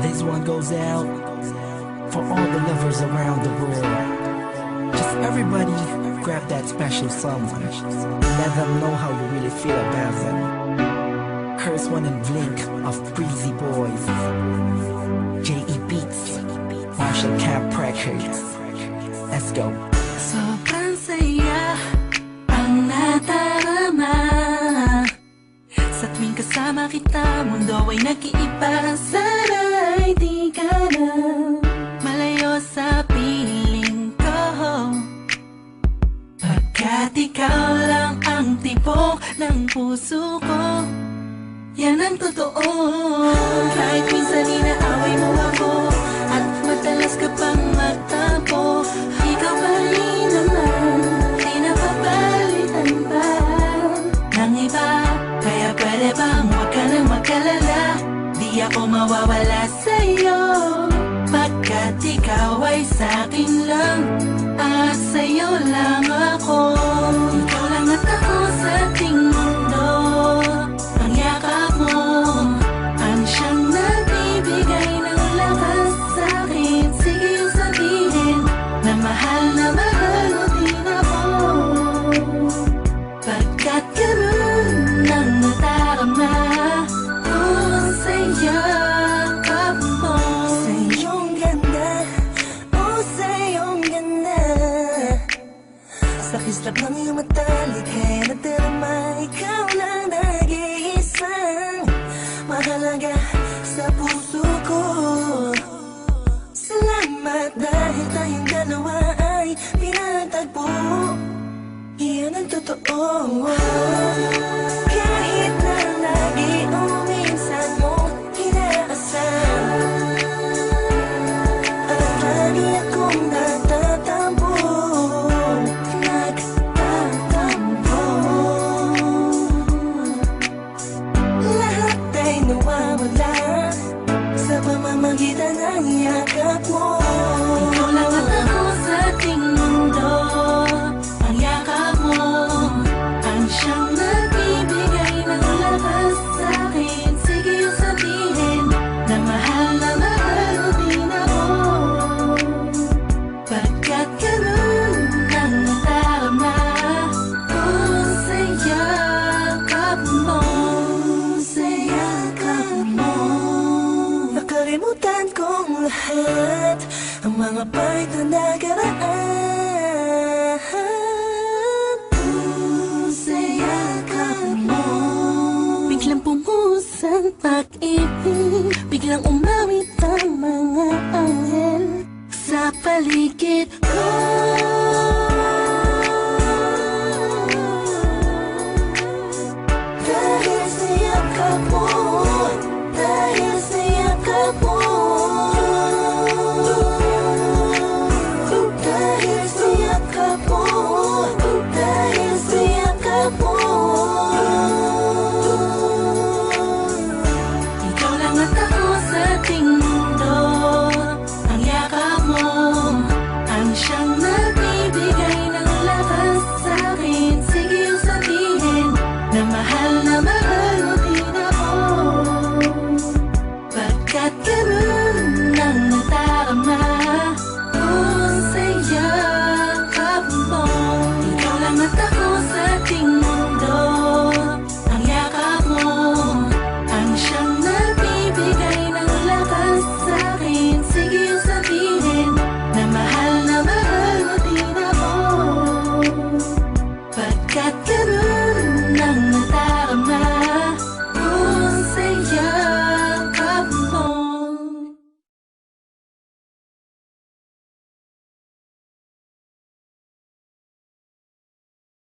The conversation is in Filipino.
This one goes out for all the lovers around the world. Just everybody grab that special someone. Let them know how you really feel about them. Curse one and Blink of Breezy Boys. J.E. Beats, Marshall Camp Records. Let's go. Sobrang saya ang nadarama sa tuwing kasama kita. Mundo ay nag-iiba. Sana'y di ka na malayo sa piling ko, pagkat ikaw lang ang tibok ng puso ko. Yan ang totoo. Kahit minsan inaaway mo ako at madalas ka pang magtampo, ikaw pa rin naman, di napapalitan pa ng iba. Kaya pwede bang huwag ka nang mag-alala, di ako mawawala sa'yo, pagkat ikaw ay sa'kin lang at sa'yo lang ako. Ikaw lang at ako sa ating mundo. Ang yakap mo ang siyang nagbibigay ng lakas sa'kin. Sige yung sabihin na mahal mo din ako, pagkat ganun ang nadarama ko sa yakap mo. Sa iyong ganda, oh sa iyong ganda, sa kislap ng iyong mata, likhay na darama. Ikaw lang nag-iisang mahalaga sa puso ko. Salamat dahil tayong dalawa ay pinatagpo. Iyan ang totoo. Kahit na lagi o minsan mo inaasam, at lagi akong nagtatampo. Lahat ay nawawala sa pamamagitan ng yakap mo. Ikaw lang at ako sa ating mundo. Ang yakap mo ang siyang nagbibigay ng lakas sa'kin. Sige yung sabihin na mahal mo din ako, pagkat ganun ang nadarama ko sa yakap mo. Sa yakap mo. Nakalimutan kong lahat ang mga pahit na nakaraan. Sa yakap mo. Biglang pumuhos ang pag-ibig, biglang umawit ang mga anghel sa paligid ko. Dahil sa yakap mo,